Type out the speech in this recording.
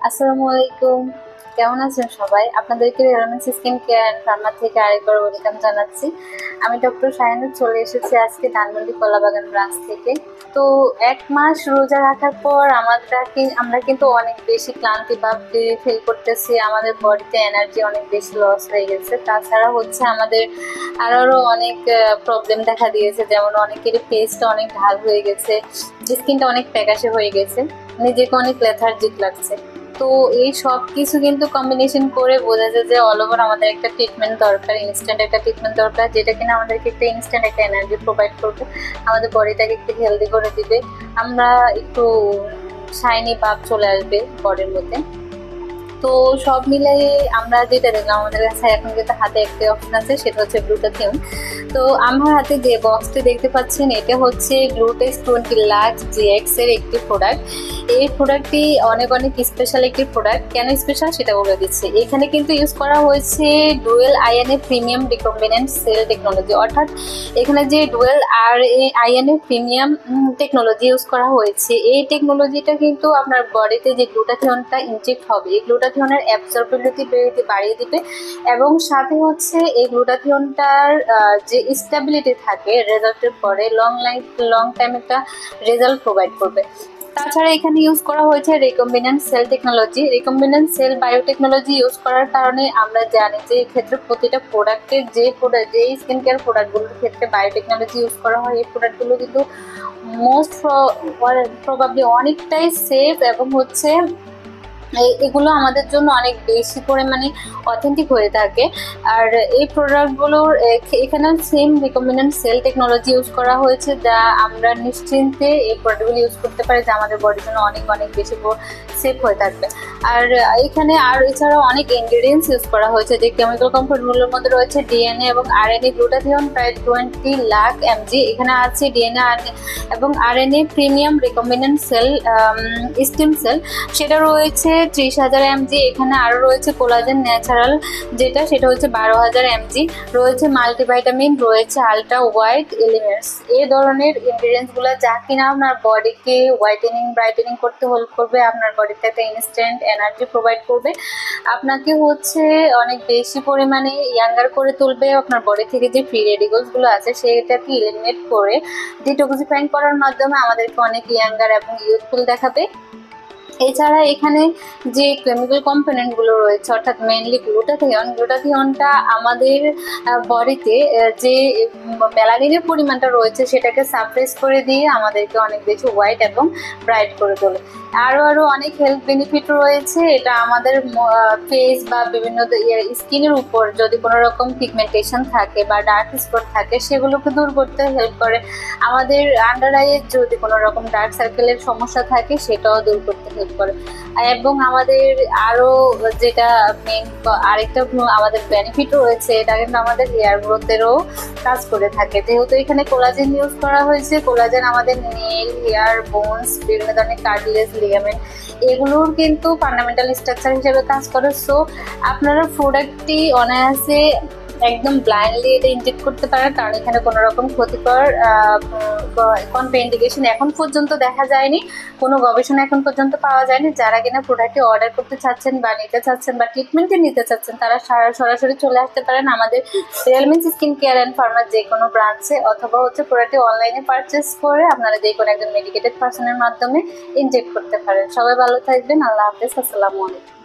আসসালামু আলাইকুম। কেমন আছেন সবাই? আপনাদেরকে রেলমেন্স স্কিন কেয়ার অ্যান্ড ফার্মা থেকে আরেকবার ওয়েলকাম জানাচ্ছি। আমি ডক্টর শাহিনুর চলে এসেছি আজকে ধানমন্ডি কলাবাগান ব্রাঞ্চ থেকে। তো ১ মাস রোজা রাখার পর আমরা কিন্তু অনেক বেশি ক্লান্তি ভাব ফিল করতেছি। আমাদের বডিতে এনার্জি অনেক বেশি লস হয়ে গেছে। তাছাড়া হচ্ছে আমাদের আরও অনেক প্রবলেম দেখা দিয়েছে, যেমন অনেকেরই ফেসটা অনেক ঢাল হয়ে গেছে, স্কিনটা অনেক ফ্যাকাশে হয়ে গেছে, নিজেকে অনেক লেথার্জিক লাগছে। তো এই সব কিছু কিন্তু কম্বিনেশন করে বোঝা যায় যে অল ওভার আমাদের একটা ট্রিটমেন্ট দরকার, ইনস্ট্যান্ট একটা ট্রিটমেন্ট দরকার, যেটা কিনা আমাদেরকে একটা ইনস্ট্যান্ট একটা এনার্জি প্রোভাইড করবে, আমাদের বডিটাকে একটু হেলদি করে দিবে, আমরা একটু শাইনি ভাব চলে আসবে বডির মধ্যে। তো সব মিলাই আমরা যেটা দেখলাম, আমাদের কাছে এখন কিন্তু হাতে একটা অপশন আছে, সেটা হচ্ছে গ্লুটাথিয়ন। তো আমার হাতে যে বক্সটি দেখতে পাচ্ছেন, এটা হচ্ছে গ্লুটেক্স 20 লাক্স জিএক্স এর একটি প্রোডাক্ট। এই প্রোডাক্টটি অনেক অনেক স্পেশাল একটি প্রোডাক্ট। কেন স্পেশাল সেটা বলে দিচ্ছি। এখানে কিন্তু ইউজ করা হয়েছে dual INA premium recombinant cell technology, অর্থাৎ এখানে যে dual INA premium technology use করা হয়েছে, এই টেকনোলজিটা কিন্তু আপনার বডিতে যে গ্লুটাথিয়নটা ইনজেক্ট হবে, এই গ্লুটাথিয়নের অ্যাবসর্বেবিলিটি বাড়িয়ে দিবে, এবং সাথে হচ্ছে এই গ্লুটাথিয়নটার যে স্টেবিলিটি থাকে রেজাল্টের পরে লং টাইম একটা রেজাল্ট প্রোভাইড করবে। তাছাড়া এখানে ইউজ করা হয়েছে recombinant cell technology. Recombinant cell biotechnology use করার কারণে আমরা জানি যে এক্ষেত্রে প্রতিটা প্রোডাক্টের যে স্কিন কেয়ার প্রোডাক্টগুলোর ক্ষেত্রে বায়োটেকনোলজি ইউজ করা হয়, এই প্রোডাক্টগুলো কিন্তু মোস্ট প্রবাবলি অনেকটাই সেফ, এবং হচ্ছে এগুলো আমাদের জন্য অনেক বেশি পরিমাণে অথেন্টিক হয়ে থাকে। আর এই প্রোডাক্টগুলোর এখানে same recombinant cell technology use করা হয়েছে, যা আমরা নিশ্চিন্তে এই প্রোডাক্টগুলো ইউজ করতে পারি, যা আমাদের বডির জন্য অনেক অনেক বেশি সেফ হয়ে থাকবে। আর এখানে আর এছাড়াও অনেক ইনগ্রিডিয়েন্টস ইউজ করা হয়েছে, যে কেমিক্যাল কম্পাউন্ডগুলোর মধ্যে রয়েছে ডিএনএ এবং আরএনএ গ্লুটাথিয়ন প্রায় 20 লাখ এমজি। এখানে আছে ডিএনএ এবং RNA premium recombinant cell stem cell, সেটা রয়েছে 30,000 এমজি। এখানে আরো রয়েছে কোলাজেন ন্যাচারাল, সেটা হচ্ছে 12,000 এমজি। রয়েছে মাল্টিভাইটামিন, রয়েছে আলট্রা হোয়াইট এলিমেন্টস। এই ধরনের ইনগ্রিডিয়েন্টস গুলো যা কিনা আপনার বডিকে ব্রাইটেনিং করতে হেল্প করবে, আপনার বডিতে একটা ইনস্ট্যান্ট এনার্জি প্রোভাইড করবে, আপনাকে হচ্ছে অনেক বেশি পরিমাণে ইয়াঙ্গার করে তুলবে। আপনার বডি থেকে যে ফ্রি রেডিকলস গুলো আছে সেটাকে এলিমিনেট করে ডিটক্সিফাইং করার মাধ্যমে আমাদেরকে অনেক ইয়াঙ্গার এবং ইউথফুল দেখাবে। এছাড়া এখানে যে কেমিক্যাল কম্পোনেন্ট গুলো রয়েছে, অর্থাৎ মেইনলি গ্লুটাথিয়নটা আমাদের বডিতে যে মেলানিনের পরিমাণটা রয়েছে সেটাকে সাপ্রেস করে দিয়ে আমাদেরকে অনেক বেশি হোয়াইট এবং ব্রাইট করে তোলে। আরো অনেক হেলথ বেনিফিট রয়েছে। এটা আমাদের ফেস বা বিভিন্ন স্কিনের উপর যদি কোনো রকম পিগমেন্টেশন থাকে বা ডার্ক স্পট থাকে, সেগুলোকে দূর করতে হেল্প করে। আমাদের আন্ডার আইয়ের যদি কোনো রকম ডার্ক সার্কেলের সমস্যা থাকে, সেটাও দূর করতে হেল্প করে। এবং আমাদের আরো যেটা মেন আরেকটা আমাদের বেনিফিট রয়েছে, এটা কিন্তু আমাদের হেয়ার গ্রোথেরও কাজ করে থাকে। যেহেতু এখানে কোলাজেন ইউজ করা হয়েছে, কোলাজেন আমাদের নেল, হেয়ার, বোনস, বিভিন্ন ধরনের কার্টিলেজ, লিগামেন্ট, এগুলোর কিন্তু ফান্ডামেন্টাল স্ট্রাকচার হিসেবে কাজ করে। সো আপনারা প্রোডাক্টটি অনায়াসে একদম ব্লাইন্ডলি এটা ইনজেক্ট করতে পারেন, কারণ এখানে কোনো রকম ক্ষতিকর কন্ট্রাইন্ডিকেশন এখন পর্যন্ত দেখা যায়নি, কোনো গবেষণা এখন পর্যন্ত পাওয়া যায়নি। যারা কিনা প্রোডাক্টটি অর্ডার করতে চাচ্ছেন বা নিতে চাচ্ছেন বা ট্রিটমেন্টে নিতে চাচ্ছেন, তারা সরাসরি চলে আসতে পারেন আমাদের রিয়েলমিন্স স্কিন কেয়ার অ্যান্ড ফার্মার যে কোনো ব্রাঞ্চে, অথবা হচ্ছে প্রোডাক্টটি অনলাইনে পারচেস করে আপনারা যে কোনো একজন মেডিকেটেড পার্সনের মাধ্যমে ইনজেক্ট করতে পারেন। সবাই ভালো থাকবেন। আল্লাহ হাফেজ। আসসালামু আলাইকুম।